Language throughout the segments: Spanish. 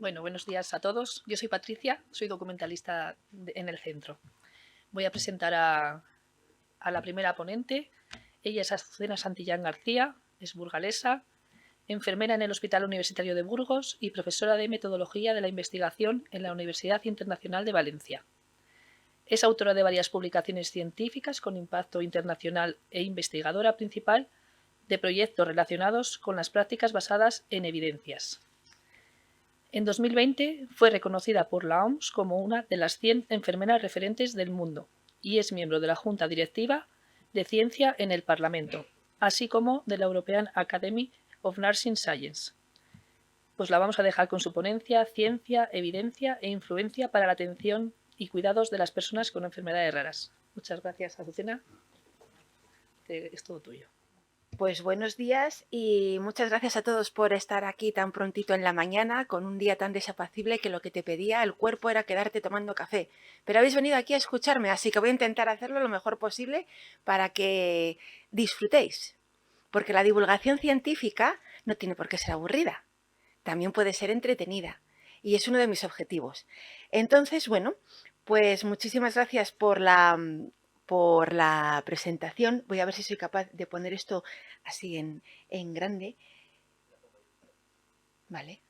Buenos días a todos. Yo soy Patricia, soy documentalista en el centro. Voy a presentar a la primera ponente. Ella es Azucena Santillán García, es burgalesa, enfermera en el Hospital Universitario de Burgos y profesora de Metodología de la Investigación en la Universidad Internacional de Valencia. Es autora de varias publicaciones científicas con impacto internacional e investigadora principal de proyectos relacionados con las prácticas basadas en evidencias. En 2020 fue reconocida por la OMS como una de las 100 enfermeras referentes del mundo y es miembro de la Junta Directiva de Ciencia en el Parlamento, así como de la European Academy of Nursing Science. Pues la vamos a dejar con su ponencia Ciencia, Evidencia e Influencia para la Atención y Cuidados de las Personas con Enfermedades Raras. Muchas gracias, Azucena. Es todo tuyo. Pues buenos días y muchas gracias a todos por estar aquí tan prontito en la mañana con un día tan desapacible que lo que te pedía el cuerpo era quedarte tomando café. Pero habéis venido aquí a escucharme, así que voy a intentar hacerlo lo mejor posible para que disfrutéis. Porque la divulgación científica no tiene por qué ser aburrida, también puede ser entretenida y es uno de mis objetivos. Entonces, bueno, pues muchísimas gracias por la presentación. Voy a ver si soy capaz de poner esto así en grande. Vale.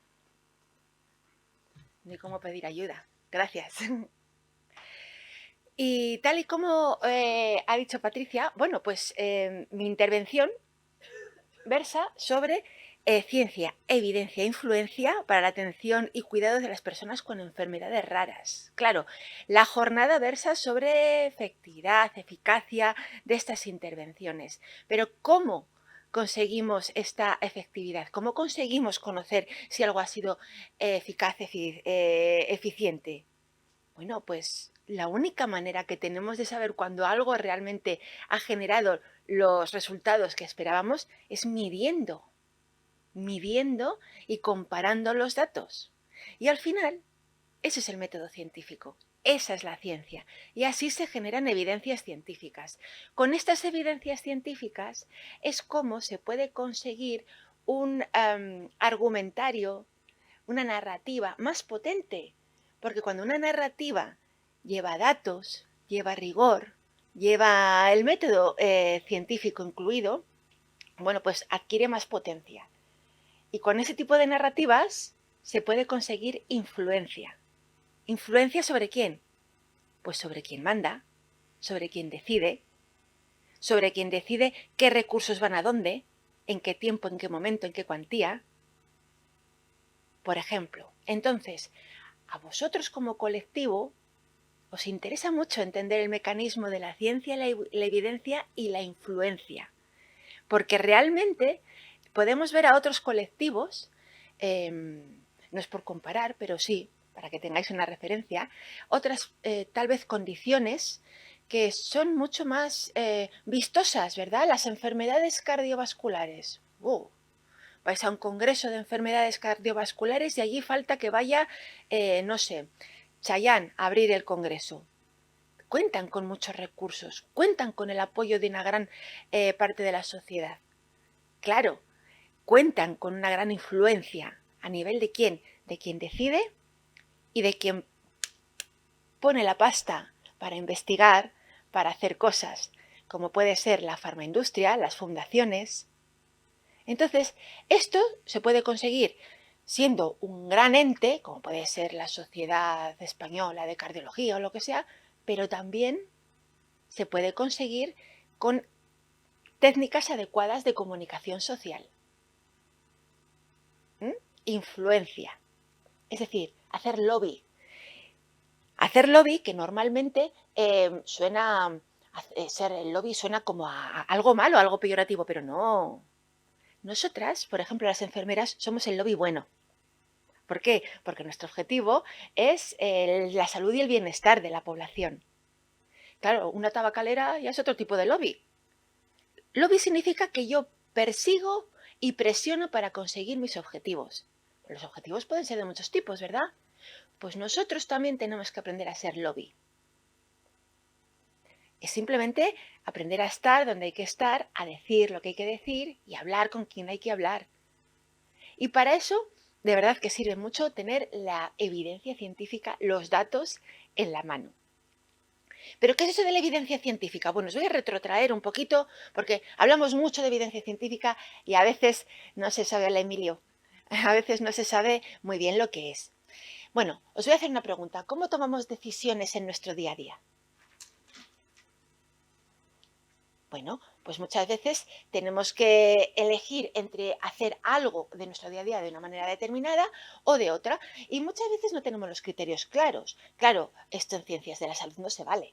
No hay cómo pedir ayuda. Gracias. Y tal y como ha dicho Patricia, bueno, pues mi intervención versa sobre ciencia, evidencia e influencia para la atención y cuidado de las personas con enfermedades raras. Claro, la jornada versa sobre efectividad, eficacia de estas intervenciones. Pero ¿cómo conseguimos esta efectividad? ¿Cómo conseguimos conocer si algo ha sido eficaz, eficiente? Bueno, pues la única manera que tenemos de saber cuando algo realmente ha generado los resultados que esperábamos es midiendo y comparando los datos. Y al final, ese es el método científico, esa es la ciencia. Y así se generan evidencias científicas. Con estas evidencias científicas es como se puede conseguir un argumentario, una narrativa más potente. Porque cuando una narrativa lleva datos, lleva rigor, lleva el método científico incluido, bueno, pues adquiere más potencia. Y con ese tipo de narrativas se puede conseguir influencia. ¿Influencia sobre quién? Pues sobre quien manda, sobre quien decide qué recursos van a dónde, en qué tiempo, en qué momento, en qué cuantía. Por ejemplo, entonces, a vosotros como colectivo os interesa mucho entender el mecanismo de la ciencia, la evidencia y la influencia, porque realmente podemos ver a otros colectivos, no es por comparar, pero sí, para que tengáis una referencia, otras tal vez condiciones que son mucho más vistosas, ¿verdad? Las enfermedades cardiovasculares. Vais a un congreso de enfermedades cardiovasculares y allí falta que vaya, no sé, Chayanne a abrir el congreso. Cuentan con muchos recursos, cuentan con el apoyo de una gran parte de la sociedad. Claro, cuentan con una gran influencia. ¿A nivel de quién? De quien decide y de quien pone la pasta para investigar, para hacer cosas, como puede ser la farmaindustria, las fundaciones. Entonces, esto se puede conseguir siendo un gran ente, como puede ser la Sociedad Española de Cardiología o lo que sea, pero también se puede conseguir con técnicas adecuadas de comunicación social. Influencia, es decir, hacer lobby. Hacer lobby, que normalmente suena, ser el lobby suena como a algo malo, algo peyorativo, pero no. Nosotras, por ejemplo, las enfermeras, somos el lobby bueno. ¿Por qué? Porque nuestro objetivo es la salud y el bienestar de la población. Claro, una tabacalera ya es otro tipo de lobby. Lobby significa que yo persigo y presiono para conseguir mis objetivos. Los objetivos pueden ser de muchos tipos, ¿verdad? Pues nosotros también tenemos que aprender a ser lobby. Es simplemente aprender a estar donde hay que estar, a decir lo que hay que decir y hablar con quien hay que hablar. Y para eso de verdad que sirve mucho tener la evidencia científica, los datos en la mano. ¿Pero qué es eso de la evidencia científica? Bueno, os voy a retrotraer un poquito porque hablamos mucho de evidencia científica y a veces no se sabe, Emilio, a veces no se sabe muy bien lo que es. Bueno, os voy a hacer una pregunta. ¿Cómo tomamos decisiones en nuestro día a día? Bueno, pues muchas veces tenemos que elegir entre hacer algo de nuestro día a día de una manera determinada o de otra, y muchas veces no tenemos los criterios claros. Claro, esto en ciencias de la salud no se vale.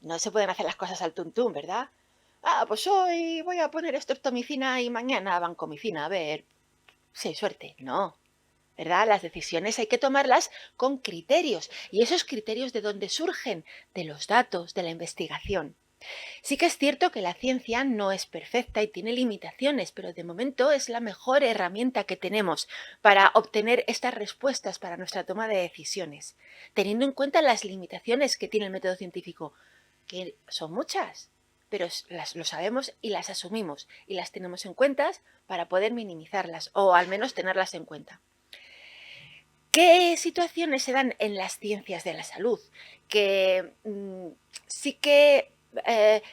No se pueden hacer las cosas al tuntún, ¿verdad? Ah, pues hoy voy a poner streptomicina y mañana vancomicina. A ver, sí, suerte. No, ¿verdad? Las decisiones hay que tomarlas con criterios. ¿Y esos criterios de dónde surgen? De los datos, de la investigación. Sí que es cierto que la ciencia no es perfecta y tiene limitaciones, pero de momento es la mejor herramienta que tenemos para obtener estas respuestas para nuestra toma de decisiones, teniendo en cuenta las limitaciones que tiene el método científico, que son muchas, pero lo sabemos y las asumimos y las tenemos en cuenta para poder minimizarlas o al menos tenerlas en cuenta. ¿Qué situaciones se dan en las ciencias de la salud que sí que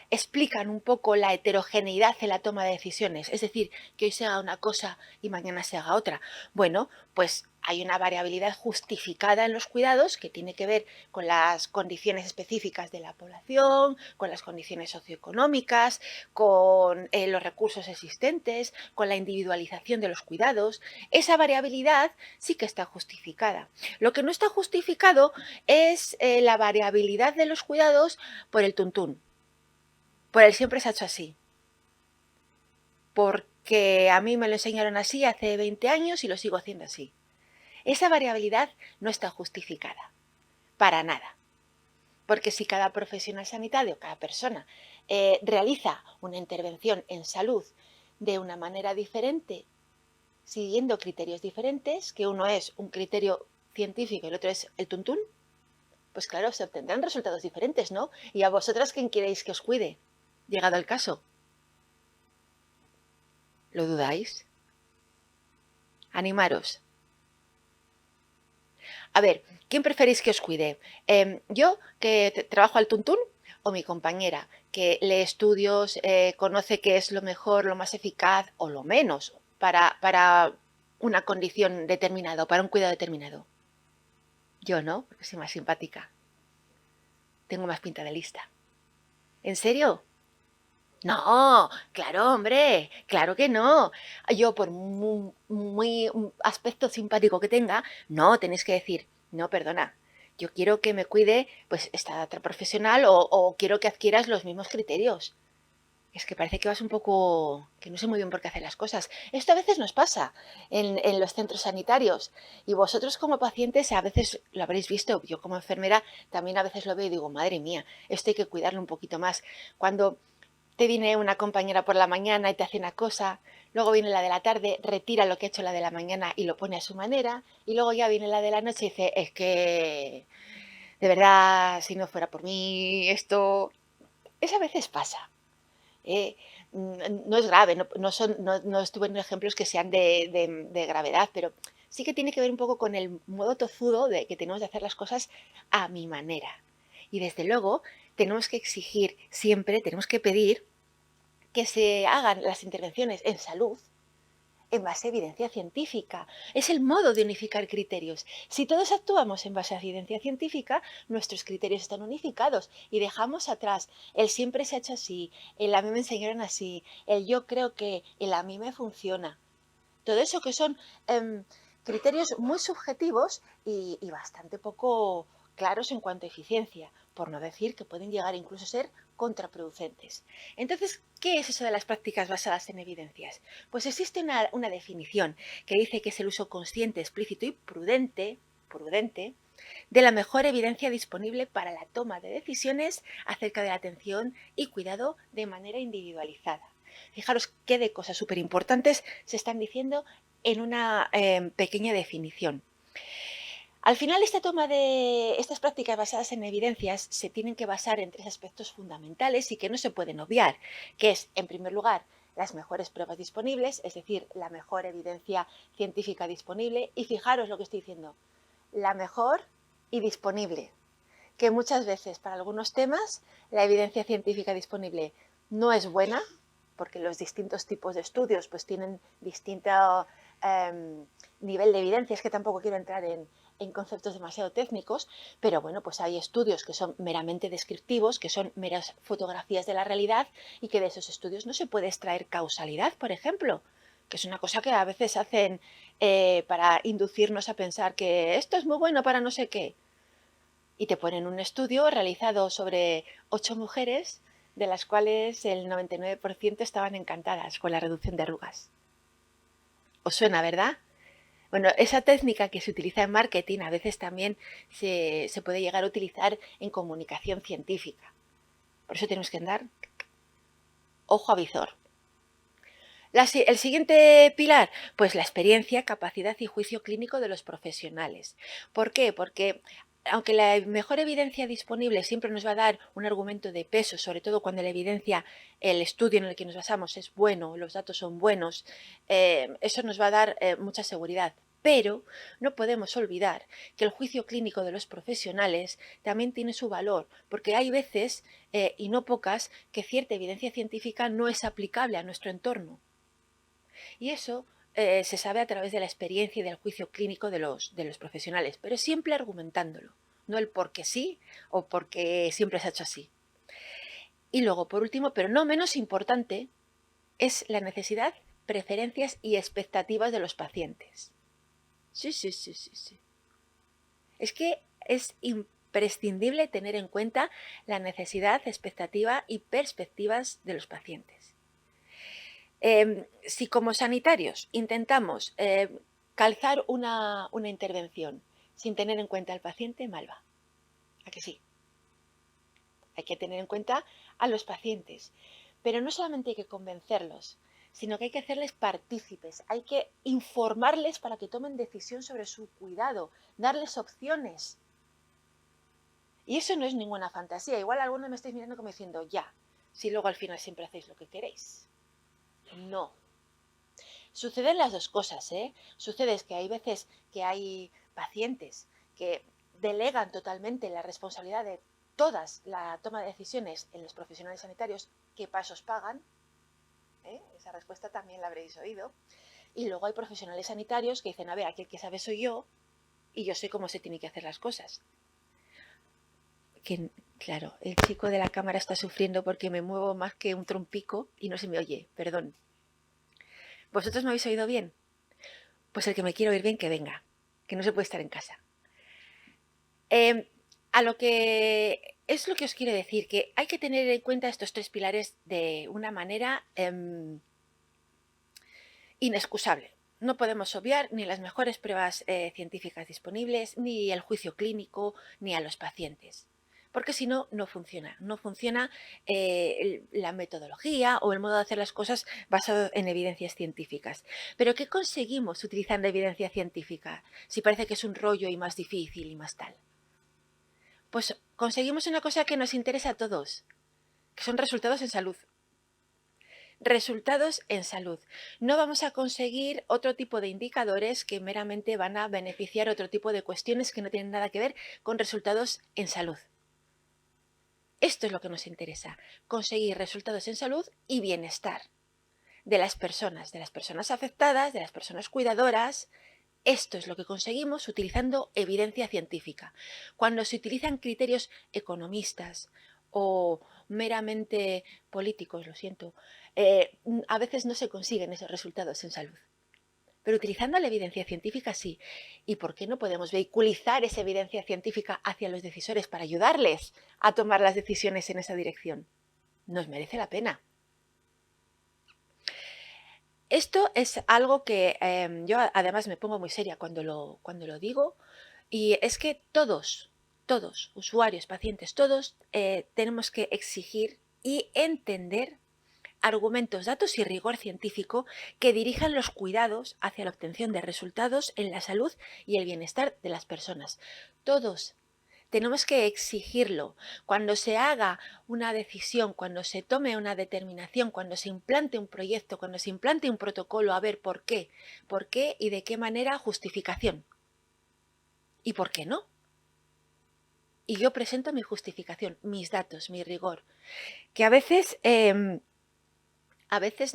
explican un poco la heterogeneidad en la toma de decisiones? Es decir, que hoy se haga una cosa y mañana se haga otra. Bueno, pues hay una variabilidad justificada en los cuidados que tiene que ver con las condiciones específicas de la población, con las condiciones socioeconómicas, con los recursos existentes, con la individualización de los cuidados. Esa variabilidad sí que está justificada. Lo que no está justificado es la variabilidad de los cuidados por el tuntún, por el siempre se ha hecho así. Porque a mí me lo enseñaron así hace 20 años y lo sigo haciendo así. Esa variabilidad no está justificada, para nada. Porque si cada profesional sanitario, cada persona, realiza una intervención en salud de una manera diferente, siguiendo criterios diferentes, que uno es un criterio científico y el otro es el tuntún, pues claro, se obtendrán resultados diferentes, ¿no? ¿Y a vosotras quién queréis que os cuide? Llegado el caso. ¿Lo dudáis? Animaros. A ver, ¿quién preferís que os cuide? ¿Yo, que trabajo al tuntún, o mi compañera, que lee estudios, conoce qué es lo mejor, lo más eficaz o lo menos para una condición determinada o para un cuidado determinado? Yo no, porque soy más simpática. Tengo más pinta de lista. ¿En serio? No, claro, hombre, claro que no. Yo, por muy aspecto simpático que tenga, no, tenéis que decir, no, perdona, yo quiero que me cuide pues esta otra profesional o quiero que adquieras los mismos criterios. Es que parece que vas un poco, que no sé muy bien por qué hacer las cosas. Esto a veces nos pasa en los centros sanitarios y vosotros como pacientes a veces lo habréis visto. Yo como enfermera también a veces lo veo y digo, madre mía, esto hay que cuidarlo un poquito más. Cuando te viene una compañera por la mañana y te hace una cosa, luego viene la de la tarde, retira lo que ha hecho la de la mañana y lo pone a su manera, y luego ya viene la de la noche y dice, es que, de verdad, si no fuera por mí, esto... Eso a veces pasa. No es grave, no estuve en ejemplos que sean de gravedad, pero sí que tiene que ver un poco con el modo tozudo de que tenemos de hacer las cosas a mi manera. Y desde luego tenemos que exigir siempre, tenemos que pedir que se hagan las intervenciones en salud en base a evidencia científica. Es el modo de unificar criterios. Si todos actuamos en base a evidencia científica, nuestros criterios están unificados y dejamos atrás el siempre se ha hecho así, el a mí me enseñaron así, el yo creo que, el a mí me funciona. Todo eso que son criterios muy subjetivos y bastante poco claros en cuanto a eficiencia, por no decir que pueden llegar incluso a ser contraproducentes. Entonces, ¿qué es eso de las prácticas basadas en evidencias? Pues existe una definición que dice que es el uso consciente, explícito y prudente de la mejor evidencia disponible para la toma de decisiones acerca de la atención y cuidado de manera individualizada. Fijaros qué de cosas súper importantes se están diciendo en una pequeña definición. Al final, estas prácticas basadas en evidencias se tienen que basar en tres aspectos fundamentales y que no se pueden obviar, que es, en primer lugar, las mejores pruebas disponibles, es decir, la mejor evidencia científica disponible. Y fijaros lo que estoy diciendo, la mejor y disponible, que muchas veces para algunos temas la evidencia científica disponible no es buena, porque los distintos tipos de estudios pues tienen distinto nivel de evidencia. Es que tampoco quiero entrar en conceptos demasiado técnicos, pero bueno, pues hay estudios que son meramente descriptivos, que son meras fotografías de la realidad y que de esos estudios no se puede extraer causalidad, por ejemplo, que es una cosa que a veces hacen para inducirnos a pensar que esto es muy bueno para no sé qué. Y te ponen un estudio realizado sobre 8 mujeres, de las cuales el 99% estaban encantadas con la reducción de arrugas. ¿Os suena, verdad? Bueno, esa técnica que se utiliza en marketing a veces también se puede llegar a utilizar en comunicación científica. Por eso tenemos que andar ojo a visor. El siguiente pilar, pues la experiencia, capacidad y juicio clínico de los profesionales. ¿Por qué? Porque aunque la mejor evidencia disponible siempre nos va a dar un argumento de peso, sobre todo cuando la evidencia, el estudio en el que nos basamos es bueno, los datos son buenos, eso nos va a dar mucha seguridad. Pero no podemos olvidar que el juicio clínico de los profesionales también tiene su valor, porque hay veces, y no pocas, que cierta evidencia científica no es aplicable a nuestro entorno. Y eso se sabe a través de la experiencia y del juicio clínico de los profesionales, pero siempre argumentándolo, no el por qué sí o porque siempre se ha hecho así. Y luego, por último, pero no menos importante, es la necesidad, preferencias y expectativas de los pacientes. Sí. Es que es imprescindible tener en cuenta la necesidad, expectativa y perspectivas de los pacientes. Si como sanitarios intentamos calzar una intervención sin tener en cuenta al paciente, mal va. ¿A que sí? Hay que tener en cuenta a los pacientes, pero no solamente hay que convencerlos, sino que hay que hacerles partícipes, hay que informarles para que tomen decisión sobre su cuidado, darles opciones. Y eso no es ninguna fantasía. Igual algunos me estáis mirando como diciendo, ya, si luego al final siempre hacéis lo que queréis. No. Suceden las dos cosas, ¿eh? Sucede que hay veces que hay pacientes que delegan totalmente la responsabilidad de todas la toma de decisiones en los profesionales sanitarios, que pasos pagan. Esa respuesta también la habréis oído. Y luego hay profesionales sanitarios que dicen, a ver, aquí el que sabe soy yo y yo sé cómo se tienen que hacer las cosas. Que, claro, el chico de la cámara está sufriendo porque me muevo más que un trompico y no se me oye, perdón. ¿Vosotros me habéis oído bien? Pues el que me quiera oír bien, que venga, que no se puede estar en casa. A lo que es lo que os quiero decir, que hay que tener en cuenta estos 3 pilares de una manera inexcusable. No podemos obviar ni las mejores pruebas científicas disponibles, ni el juicio clínico, ni a los pacientes. Porque si no, no funciona. No funciona la metodología o el modo de hacer las cosas basado en evidencias científicas. Pero ¿qué conseguimos utilizando evidencia científica? Si parece que es un rollo y más difícil y más tal. Pues conseguimos una cosa que nos interesa a todos, que son resultados en salud. Resultados en salud. No vamos a conseguir otro tipo de indicadores que meramente van a beneficiar otro tipo de cuestiones que no tienen nada que ver con resultados en salud. Esto es lo que nos interesa, conseguir resultados en salud y bienestar de las personas afectadas, de las personas cuidadoras. Esto es lo que conseguimos utilizando evidencia científica. Cuando se utilizan criterios economistas o meramente políticos, lo siento, a veces no se consiguen esos resultados en salud. Pero utilizando la evidencia científica sí. ¿Y por qué no podemos vehiculizar esa evidencia científica hacia los decisores para ayudarles a tomar las decisiones en esa dirección? Nos merece la pena. Esto es algo que yo además me pongo muy seria cuando lo digo, y es que todos, usuarios, pacientes, todos tenemos que exigir y entender argumentos, datos y rigor científico que dirijan los cuidados hacia la obtención de resultados en la salud y el bienestar de las personas. Todos tenemos que exigirlo. Cuando se haga una decisión, cuando se tome una determinación, cuando se implante un proyecto, cuando se implante un protocolo, a ver por qué y de qué manera, justificación. ¿Y por qué no? Y yo presento mi justificación, mis datos, mi rigor, que a veces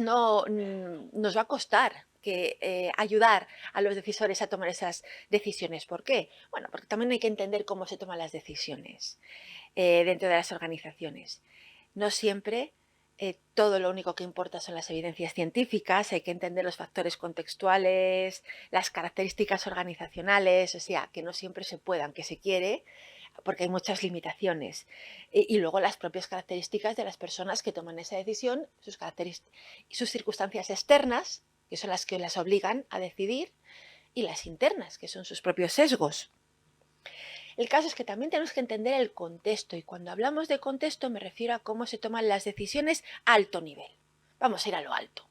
no nos va a costar ayudar a los decisores a tomar esas decisiones. ¿Por qué? Bueno, porque también hay que entender cómo se toman las decisiones dentro de las organizaciones. No siempre todo lo único que importa son las evidencias científicas, hay que entender los factores contextuales, las características organizacionales, o sea, que no siempre se puede, aunque se quiere, porque hay muchas limitaciones. Y luego las propias características de las personas que toman esa decisión, sus circunstancias externas, que son las que las obligan a decidir, y las internas, que son sus propios sesgos. El caso es que también tenemos que entender el contexto, y cuando hablamos de contexto me refiero a cómo se toman las decisiones a alto nivel. Vamos a ir a lo alto.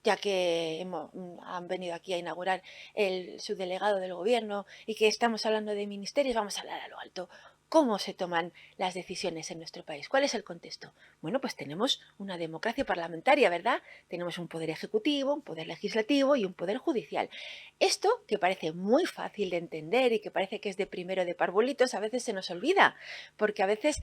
Ya que han venido aquí a inaugurar el subdelegado del gobierno y que estamos hablando de ministerios, vamos a hablar a lo alto. ¿Cómo se toman las decisiones en nuestro país? ¿Cuál es el contexto? Bueno, pues tenemos una democracia parlamentaria, ¿verdad? Tenemos un poder ejecutivo, un poder legislativo y un poder judicial. Esto, que parece muy fácil de entender y que parece que es de primero de parvulitos, a veces se nos olvida, porque a veces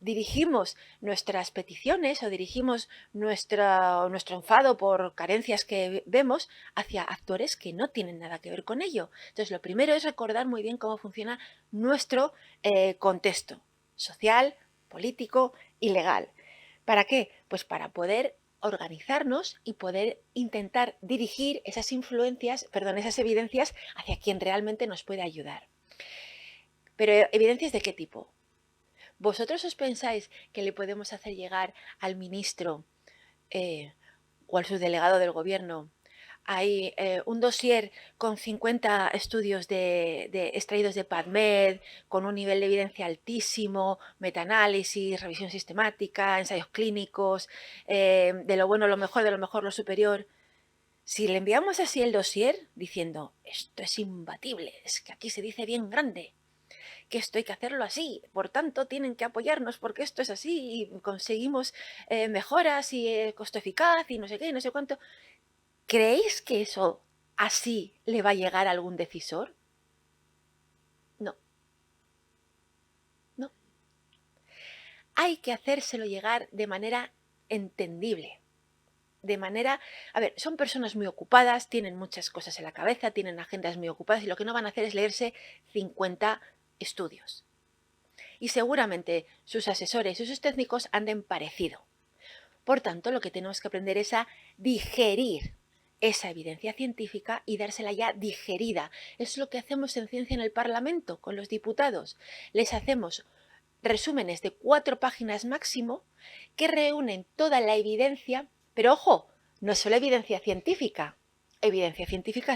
dirigimos nuestras peticiones o dirigimos nuestro enfado por carencias que vemos hacia actores que no tienen nada que ver con ello. Entonces, lo primero es recordar muy bien cómo funciona nuestro contexto social, político y legal. ¿Para qué? Pues para poder organizarnos y poder intentar dirigir esas evidencias hacia quien realmente nos puede ayudar. Pero ¿evidencias de qué tipo? ¿Vosotros os pensáis que le podemos hacer llegar al ministro o al subdelegado del gobierno hay un dossier con 50 estudios extraídos de PubMed, con un nivel de evidencia altísimo, metaanálisis, revisión sistemática, ensayos clínicos, de lo bueno, lo mejor, lo superior? Si le enviamos así el dossier diciendo, esto es imbatible, es que aquí se dice bien grande, que esto hay que hacerlo así, por tanto tienen que apoyarnos porque esto es así y conseguimos mejoras y costo eficaz y no sé qué y no sé cuánto. ¿Creéis que eso así le va a llegar a algún decisor? No, no. Hay que hacérselo llegar de manera entendible. Son personas muy ocupadas, tienen muchas cosas en la cabeza, tienen agendas muy ocupadas y lo que no van a hacer es leerse 50 estudios. Y seguramente sus asesores y sus técnicos anden parecido. Por tanto, lo que tenemos que aprender es a digerir esa evidencia científica y dársela ya digerida. Es lo que hacemos en Ciencia en el Parlamento con los diputados. Les hacemos resúmenes de 4 páginas máximo que reúnen toda la evidencia, pero ojo, no solo evidencia científica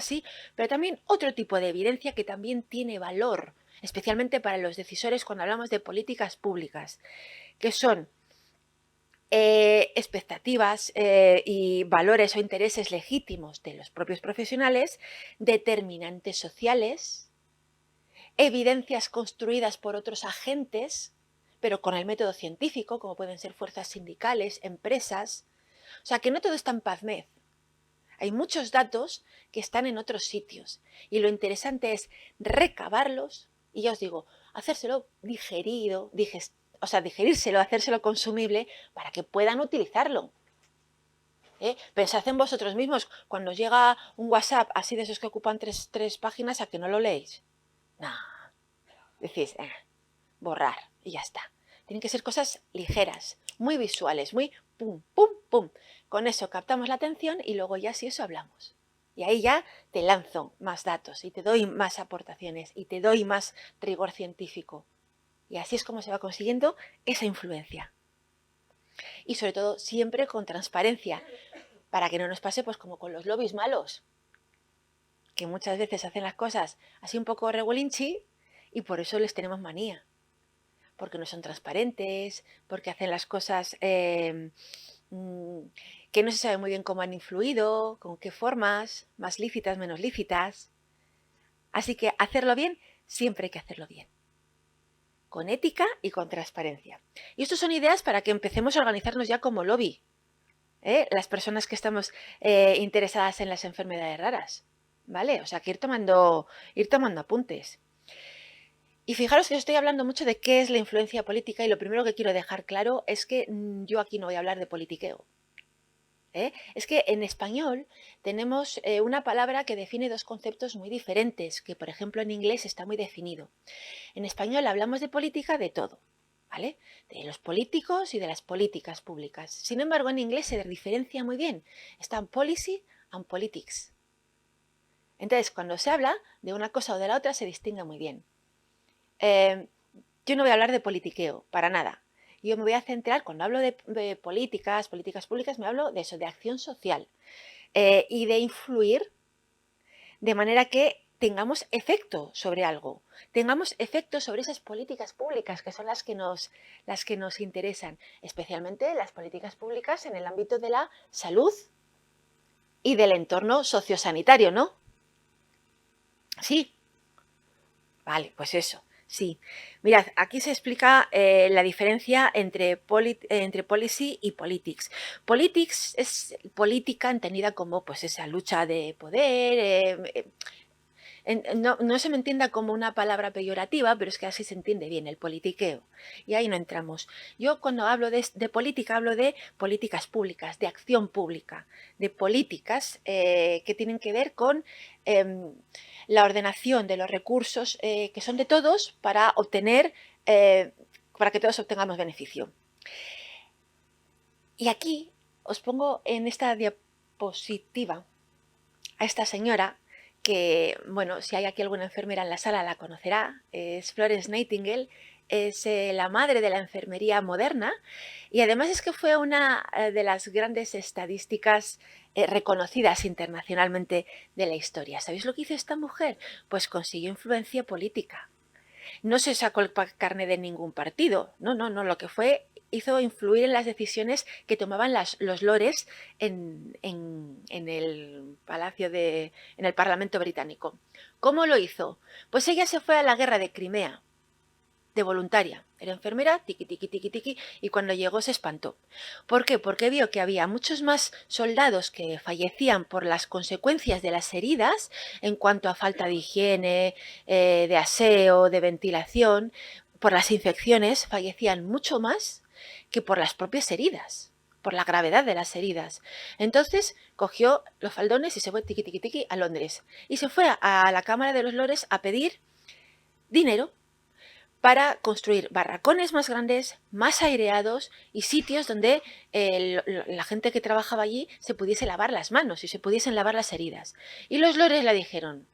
sí, pero también otro tipo de evidencia que también tiene valor, especialmente para los decisores cuando hablamos de políticas públicas, que son expectativas y valores o intereses legítimos de los propios profesionales, determinantes sociales, evidencias construidas por otros agentes, pero con el método científico, como pueden ser fuerzas sindicales, empresas. O sea, que no todo está en PubMed. Hay muchos datos que están en otros sitios y lo interesante es recabarlos y ya os digo, hacérselo digerírselo, hacérselo consumible para que puedan utilizarlo. Pensad en vosotros mismos, cuando os llega un WhatsApp así de esos que ocupan tres páginas, ¿a que no lo leéis? No, decís, borrar y ya está. Tienen que ser cosas ligeras, muy visuales, muy pum, pum, pum. Con eso captamos la atención y luego ya si eso hablamos. Y ahí ya te lanzo más datos y te doy más aportaciones y te doy más rigor científico. Y así es como se va consiguiendo esa influencia. Y sobre todo siempre con transparencia, para que no nos pase pues como con los lobbies malos, que muchas veces hacen las cosas así un poco reguelinchi y por eso les tenemos manía. Porque no son transparentes, porque hacen las cosas que no se sabe muy bien cómo han influido, con qué formas, más lícitas, menos lícitas. Así que hacerlo bien siempre hay que hacerlo bien, con ética y con transparencia. Y estas son ideas para que empecemos a organizarnos ya como lobby, las personas que estamos interesadas en las enfermedades raras, ¿vale? O sea, que ir tomando apuntes. Y fijaros que os estoy hablando mucho de qué es la influencia política y lo primero que quiero dejar claro es que yo aquí no voy a hablar de politiqueo. Es que en español tenemos una palabra que define dos conceptos muy diferentes, que por ejemplo en inglés está muy definido. En español hablamos de política de todo, ¿vale? De los políticos y de las políticas públicas. Sin embargo, en inglés se diferencia muy bien. Están policy and politics. Entonces, cuando se habla de una cosa o de la otra, se distingue muy bien. Yo no voy a hablar de politiqueo, para nada. Yo me voy a centrar, cuando hablo de políticas públicas, me hablo de eso, de acción social y de influir de manera que tengamos efecto sobre algo, tengamos efecto sobre esas políticas públicas que son las que nos interesan, especialmente las políticas públicas en el ámbito de la salud y del entorno sociosanitario, ¿no? Sí. Vale, pues eso. Sí, mirad, aquí se explica la diferencia entre policy y politics. Politics es política entendida como pues esa lucha de poder. No se me entienda como una palabra peyorativa, pero es que así se entiende bien, el politiqueo. Y ahí no entramos. Yo cuando hablo de política, hablo de políticas públicas, de acción pública, de políticas que tienen que ver con la ordenación de los recursos que son de todos para para que todos obtengamos beneficio. Y aquí os pongo en esta diapositiva a esta señora que, bueno, si hay aquí alguna enfermera en la sala la conocerá, es Florence Nightingale, es la madre de la enfermería moderna y además es que fue una de las grandes estadísticas reconocidas internacionalmente de la historia. ¿Sabéis lo que hizo esta mujer? Pues consiguió influencia política. No se sacó el carné de ningún partido, no, lo que hizo influir en las decisiones que tomaban los lores en el en el Parlamento británico. ¿Cómo lo hizo? Pues ella se fue a la guerra de Crimea, de voluntaria. Era enfermera, tiqui, tiqui, tiqui, tiqui, y cuando llegó se espantó. ¿Por qué? Porque vio que había muchos más soldados que fallecían por las consecuencias de las heridas en cuanto a falta de higiene, de aseo, de ventilación. Por las infecciones fallecían mucho más que por las propias heridas, por la gravedad de las heridas. Entonces cogió los faldones y se fue tiqui, tiqui, tiqui a Londres. Y se fue a la Cámara de los Lores a pedir dinero para construir barracones más grandes, más aireados y sitios donde la gente que trabajaba allí se pudiese lavar las manos y se pudiesen lavar las heridas. Y los lores le dijeron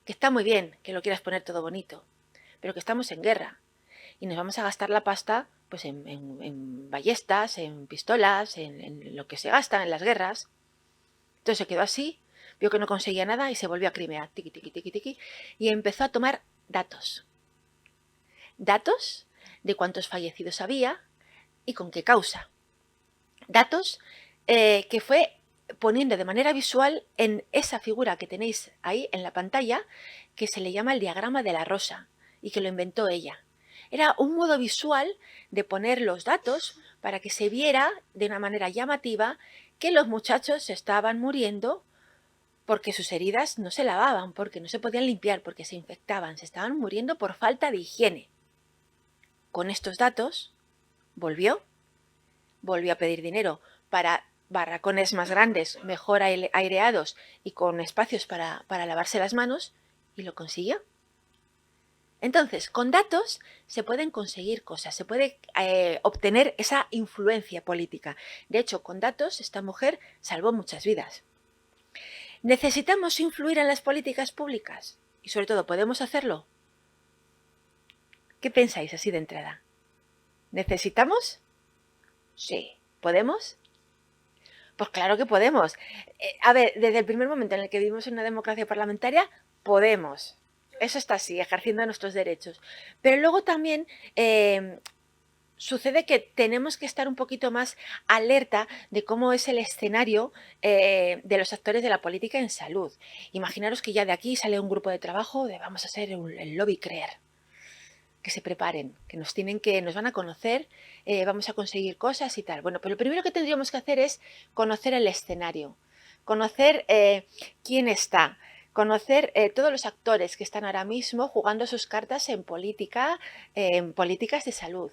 que está muy bien que lo quieras poner todo bonito, pero que estamos en guerra y nos vamos a gastar la pasta pues en ballestas, en pistolas, en lo que se gasta en las guerras. Entonces se quedó así, vio que no conseguía nada y se volvió a Crimea, tiqui, tiqui, tiqui, tiqui, y empezó a tomar datos de cuántos fallecidos había y con qué causa. Datos que fue poniendo de manera visual en esa figura que tenéis ahí en la pantalla, que se le llama el diagrama de la rosa y que lo inventó ella. Era un modo visual de poner los datos para que se viera de una manera llamativa que los muchachos se estaban muriendo porque sus heridas no se lavaban, porque no se podían limpiar, porque se infectaban, se estaban muriendo por falta de higiene. Con estos datos volvió a pedir dinero para barracones más grandes, mejor aireados y con espacios para lavarse las manos y lo consiguió. Entonces, con datos se pueden conseguir cosas, se puede obtener esa influencia política. De hecho, con datos esta mujer salvó muchas vidas. ¿Necesitamos influir en las políticas públicas? Y sobre todo, ¿podemos hacerlo? ¿Qué pensáis así de entrada? ¿Necesitamos? Sí. ¿Podemos? Pues claro que podemos. A ver, desde el primer momento en el que vivimos en una democracia parlamentaria, podemos. Eso está así, ejerciendo nuestros derechos. Pero luego también sucede que tenemos que estar un poquito más alerta de cómo es el escenario de los actores de la política en salud. Imaginaros que ya de aquí sale un grupo de trabajo de vamos a hacer el lobby CREER. Que se preparen, que nos van a conocer, vamos a conseguir cosas y tal. Bueno, pero lo primero que tendríamos que hacer es conocer el escenario, conocer quién está, conocer todos los actores que están ahora mismo jugando sus cartas en política, en políticas de salud.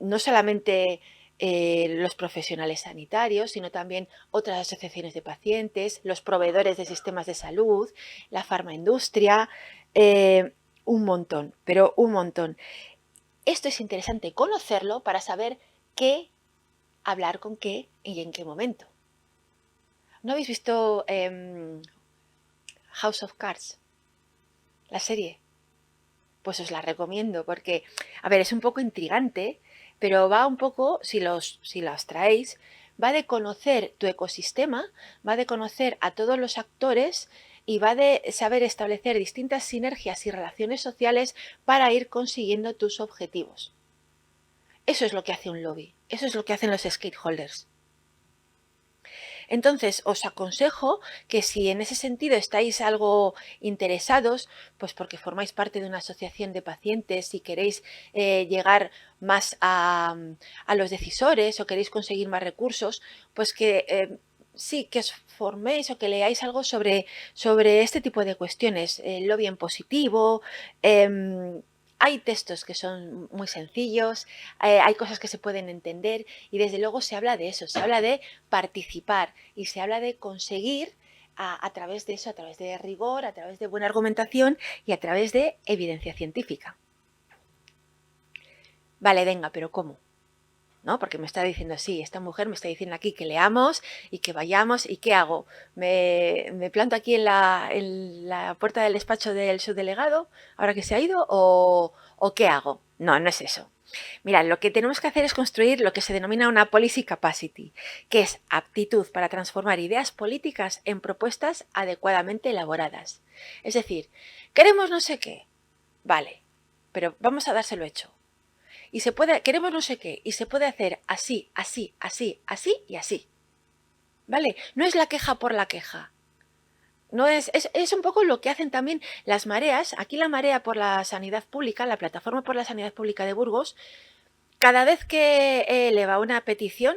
No solamente los profesionales sanitarios, sino también otras asociaciones de pacientes, los proveedores de sistemas de salud, la farmaindustria, un montón, pero un montón. Esto es interesante conocerlo para saber qué hablar con qué y en qué momento. ¿No habéis visto House of Cards? La serie. Pues os la recomiendo porque, a ver, es un poco intrigante, pero va un poco, si las traéis, va de conocer tu ecosistema, va de conocer a todos los actores y va de saber establecer distintas sinergias y relaciones sociales para ir consiguiendo tus objetivos. Eso es lo que hace un lobby, eso es lo que hacen los stakeholders. Entonces, os aconsejo que si en ese sentido estáis algo interesados, pues porque formáis parte de una asociación de pacientes y queréis llegar más a los decisores o queréis conseguir más recursos, pues que sí, que os forméis o que leáis algo sobre este tipo de cuestiones, el lobby en positivo. Hay textos que son muy sencillos, hay cosas que se pueden entender y desde luego se habla de eso, se habla de participar y se habla de conseguir a través de eso, a través de rigor, a través de buena argumentación y a través de evidencia científica. Vale, venga, pero ¿cómo? ¿No? Porque me está diciendo, sí, esta mujer me está diciendo aquí que leamos y que vayamos, ¿y qué hago? ¿Me planto aquí en la puerta del despacho del subdelegado, ahora que se ha ido, o qué hago? No, no es eso. Mira, lo que tenemos que hacer es construir lo que se denomina una policy capacity, que es aptitud para transformar ideas políticas en propuestas adecuadamente elaboradas. Es decir, queremos no sé qué, vale, pero vamos a dárselo hecho. Y queremos no sé qué, y se puede hacer así, así, así, así y así. ¿Vale? No es la queja por la queja. No es un poco lo que hacen también las mareas. Aquí la marea por la sanidad pública, la plataforma por la sanidad pública de Burgos, cada vez que eleva una petición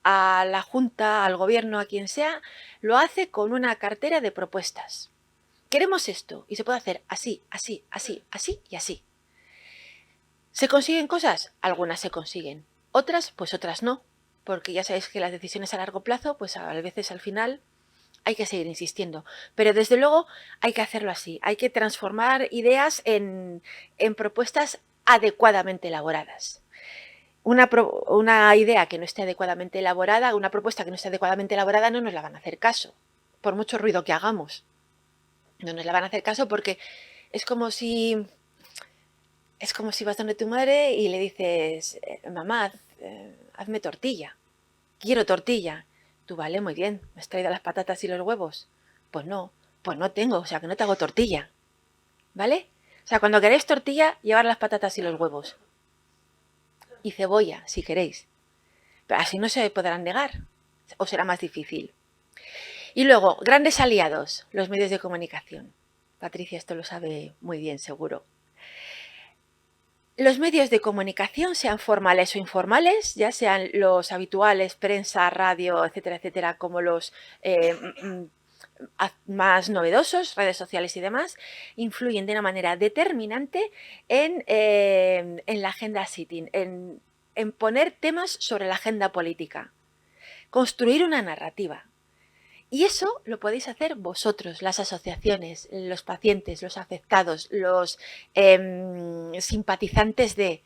a la Junta, al Gobierno, a quien sea, lo hace con una cartera de propuestas. Queremos esto y se puede hacer así, así, así, así y así. ¿Se consiguen cosas? Algunas se consiguen. Otras, pues otras no. Porque ya sabéis que las decisiones a largo plazo, pues a veces al final hay que seguir insistiendo. Pero desde luego hay que hacerlo así. Hay que transformar ideas en propuestas adecuadamente elaboradas. Una idea que no esté adecuadamente elaborada, una propuesta que no esté adecuadamente elaborada, no nos la van a hacer caso. Por mucho ruido que hagamos. No nos la van a hacer caso porque es como si vas donde tu madre y le dices, mamá, hazme tortilla. Quiero tortilla. Tú, vale, muy bien. ¿Me has traído las patatas y los huevos? Pues no tengo, o sea que no te hago tortilla. ¿Vale? O sea, cuando queréis tortilla, llevar las patatas y los huevos. Y cebolla, si queréis. Pero así no se podrán negar. O será más difícil. Y luego, grandes aliados, los medios de comunicación. Patricia esto lo sabe muy bien, seguro. Los medios de comunicación, sean formales o informales, ya sean los habituales, prensa, radio, etcétera, etcétera, como los más novedosos, redes sociales y demás, influyen de una manera determinante en la agenda sitting, en poner temas sobre la agenda política, construir una narrativa. Y eso lo podéis hacer vosotros, las asociaciones, los pacientes, los afectados, los simpatizantes de...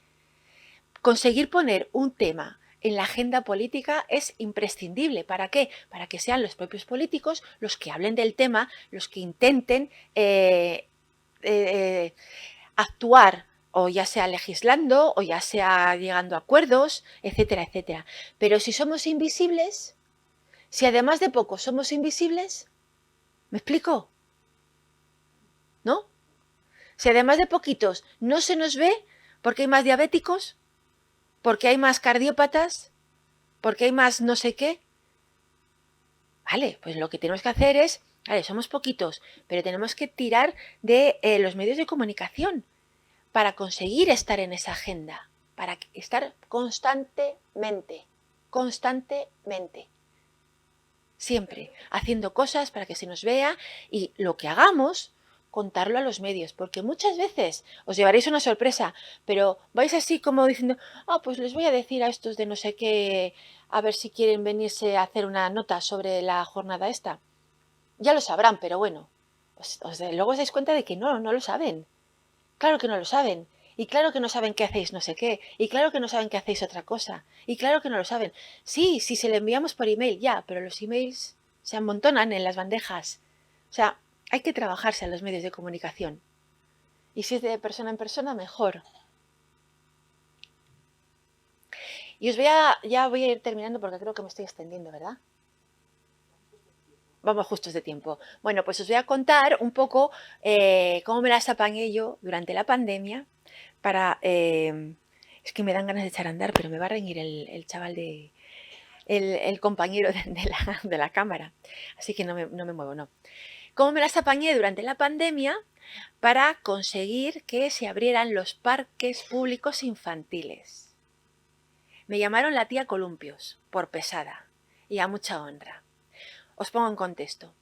Conseguir poner un tema en la agenda política es imprescindible. ¿Para qué? Para que sean los propios políticos los que hablen del tema, los que intenten actuar, o ya sea legislando, o ya sea llegando a acuerdos, etcétera, etcétera. Pero si somos invisibles... Si además de pocos somos invisibles, ¿me explico? ¿No? Si además de poquitos no se nos ve porque hay más diabéticos, porque hay más cardiópatas, porque hay más no sé qué. Vale, pues lo que tenemos que hacer es, vale, somos poquitos, pero tenemos que tirar de los medios de comunicación para conseguir estar en esa agenda, para estar constantemente, siempre haciendo cosas para que se nos vea y lo que hagamos, contarlo a los medios, porque muchas veces os llevaréis una sorpresa, pero vais así como diciendo, pues les voy a decir a estos de no sé qué, a ver si quieren venirse a hacer una nota sobre la jornada esta. Ya lo sabrán, pero bueno, luego os dais cuenta de que no lo saben. Claro que no lo saben. Y claro que no saben que hacéis no sé qué. Y claro que no saben que hacéis otra cosa. Y claro que no lo saben. Sí, si se le enviamos por email, ya, pero los emails se amontonan en las bandejas. O sea, hay que trabajarse a los medios de comunicación. Y si es de persona en persona, mejor. Y ya voy a ir terminando porque creo que me estoy extendiendo, ¿verdad? Vamos justos de tiempo. Bueno, pues os voy a contar un poco cómo me las apañé yo durante la pandemia para... es que me dan ganas de echar a andar, pero me va a reñir el chaval el compañero de la cámara. Así que no me muevo, no. ¿Cómo me las apañé durante la pandemia para conseguir que se abrieran los parques públicos infantiles? Me llamaron la tía Columpios, por pesada y a mucha honra. Os pongo en contexto.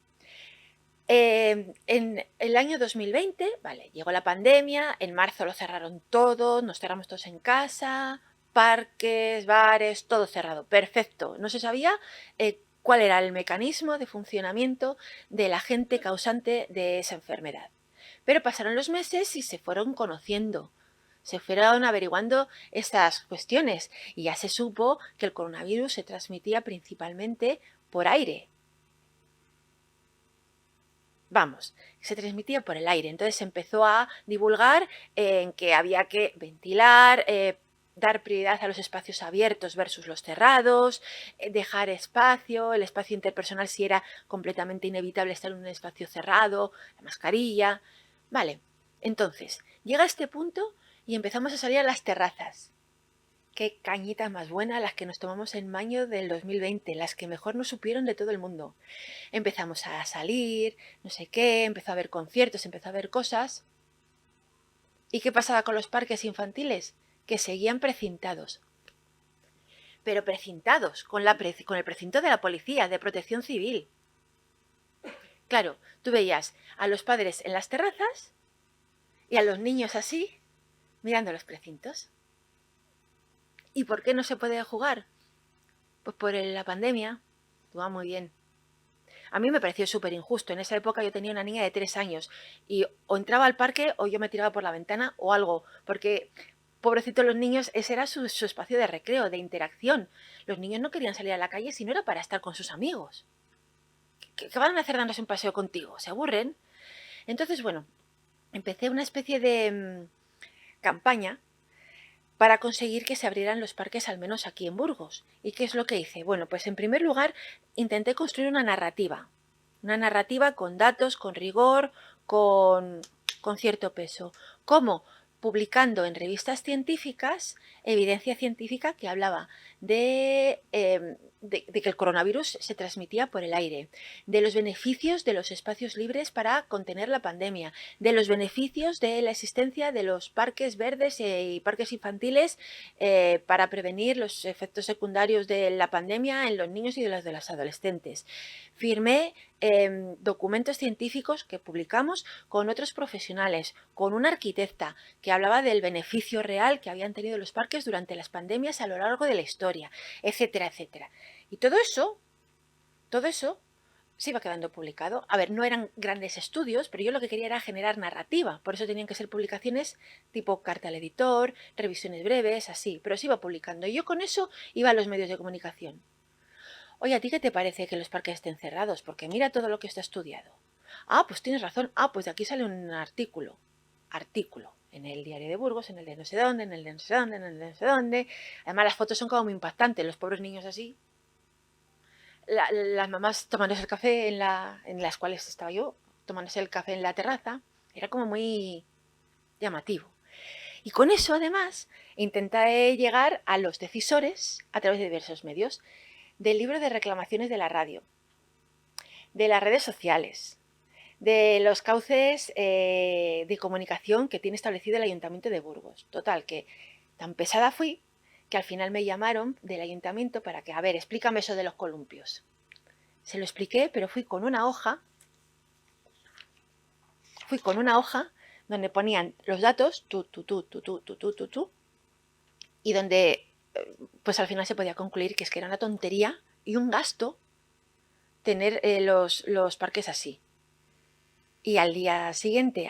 En el año 2020, vale, llegó la pandemia, en marzo lo cerraron todo, nos cerramos todos en casa, parques, bares, todo cerrado, perfecto. No se sabía cuál era el mecanismo de funcionamiento del agente causante de esa enfermedad. Pero pasaron los meses y se fueron conociendo, se fueron averiguando estas cuestiones y ya se supo que el coronavirus se transmitía principalmente por aire. Vamos, se transmitía por el aire. Entonces se empezó a divulgar en que había que ventilar, dar prioridad a los espacios abiertos versus los cerrados, dejar espacio, el espacio interpersonal si era completamente inevitable estar en un espacio cerrado, la mascarilla. Vale, entonces llega este punto y empezamos a salir a las terrazas. Qué cañita más buena las que nos tomamos en mayo del 2020, las que mejor nos supieron de todo el mundo. Empezamos a salir, no sé qué, empezó a haber conciertos, empezó a haber cosas. ¿Y qué pasaba con los parques infantiles? Que seguían precintados. Pero precintados, con el precinto de la policía, de protección civil. Claro, tú veías a los padres en las terrazas y a los niños así, mirando los precintos. ¿Y por qué no se puede jugar? Pues por la pandemia. Va muy bien. A mí me pareció súper injusto. En esa época yo tenía una niña de 3 años y o entraba al parque o yo me tiraba por la ventana o algo, porque pobrecitos los niños, ese era su espacio de recreo, de interacción. Los niños no querían salir a la calle si no era para estar con sus amigos. ¿Qué van a hacer dándose un paseo contigo? ¿Se aburren? Entonces, bueno, empecé una especie de campaña para conseguir que se abrieran los parques, al menos aquí en Burgos. ¿Y qué es lo que hice? Bueno, pues en primer lugar intenté construir una narrativa con datos, con rigor, con cierto peso. ¿Cómo? Publicando en revistas científicas evidencia científica que hablaba de que el coronavirus se transmitía por el aire, de los beneficios de los espacios libres para contener la pandemia, de los beneficios de la existencia de los parques verdes y parques infantiles para prevenir los efectos secundarios de la pandemia en los niños y de los adolescentes. Firmé documentos científicos que publicamos con otros profesionales, con una arquitecta que hablaba del beneficio real que habían tenido los parques durante las pandemias a lo largo de la historia, etcétera, etcétera. Y todo eso se iba quedando publicado. A ver, no eran grandes estudios, pero yo lo que quería era generar narrativa, por eso tenían que ser publicaciones tipo carta al editor, revisiones breves, así, pero se iba publicando. Y yo con eso iba a los medios de comunicación. Oye, ¿a ti qué te parece que los parques estén cerrados? Porque mira todo lo que está estudiado. Pues tienes razón. Pues de aquí sale un artículo. En el diario de Burgos, en el de no sé dónde, en el de no sé dónde, en el de no sé dónde. Además las fotos son como muy impactantes. Los pobres niños así. Las mamás tomándose el café en las cuales estaba yo, tomándose el café en la terraza. Era como muy llamativo. Y con eso, además, intenté llegar a los decisores a través de diversos medios, del libro de reclamaciones de la radio, de las redes sociales, de los cauces de comunicación que tiene establecido el Ayuntamiento de Burgos. Total, que tan pesada fui que al final me llamaron del ayuntamiento para que, a ver, explícame eso de los columpios. Se lo expliqué, pero fui con una hoja donde ponían los datos, y donde pues al final se podía concluir que es que era una tontería y un gasto tener los parques así. Y al día siguiente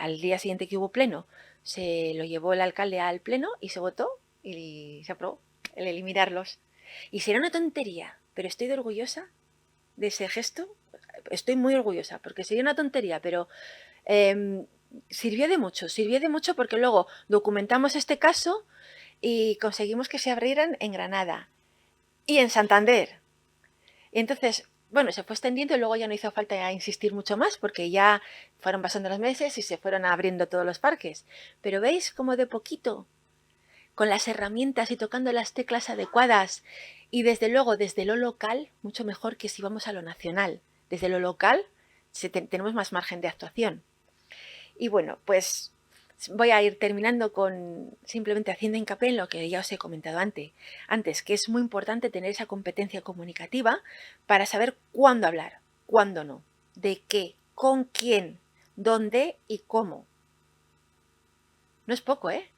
que hubo pleno, se lo llevó el alcalde al pleno y se votó y se aprobó el eliminarlos. Y será una tontería, pero estoy orgullosa de ese gesto. Estoy muy orgullosa, porque sería una tontería, pero sirvió de mucho porque luego documentamos este caso y conseguimos que se abrieran en Granada y en Santander. Y entonces, bueno, se fue extendiendo y luego ya no hizo falta insistir mucho más porque ya fueron pasando los meses y se fueron abriendo todos los parques. Pero veis cómo de poquito, con las herramientas y tocando las teclas adecuadas y desde luego desde lo local, mucho mejor que si vamos a lo nacional. Desde lo local tenemos más margen de actuación. Y bueno, pues voy a ir terminando con simplemente haciendo hincapié en lo que ya os he comentado antes, que es muy importante tener esa competencia comunicativa para saber cuándo hablar, cuándo no, de qué, con quién, dónde y cómo. No es poco, ¿eh?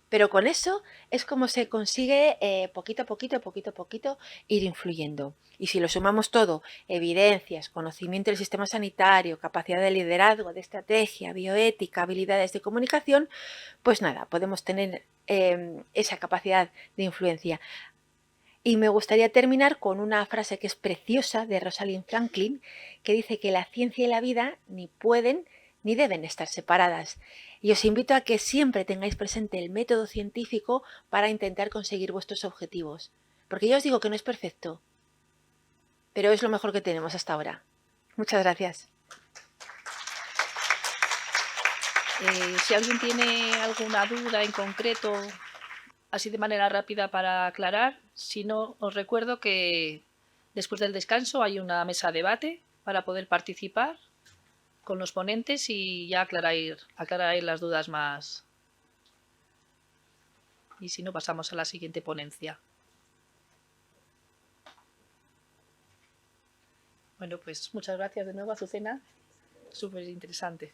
Pero con eso es como se consigue poquito a poquito ir influyendo. Y si lo sumamos todo, evidencias, conocimiento del sistema sanitario, capacidad de liderazgo, de estrategia, bioética, habilidades de comunicación, pues nada, podemos tener esa capacidad de influencia. Y me gustaría terminar con una frase que es preciosa de Rosalind Franklin, que dice que la ciencia y la vida ni pueden ni deben estar separadas. Y os invito a que siempre tengáis presente el método científico para intentar conseguir vuestros objetivos. Porque ya os digo que no es perfecto, pero es lo mejor que tenemos hasta ahora. Muchas gracias. Si alguien tiene alguna duda en concreto, así de manera rápida para aclarar, si no, os recuerdo que después del descanso hay una mesa de debate para poder participar con los ponentes y ya aclarar las dudas más. Y si no, pasamos a la siguiente ponencia. Bueno, pues muchas gracias de nuevo, Azucena. Súper interesante.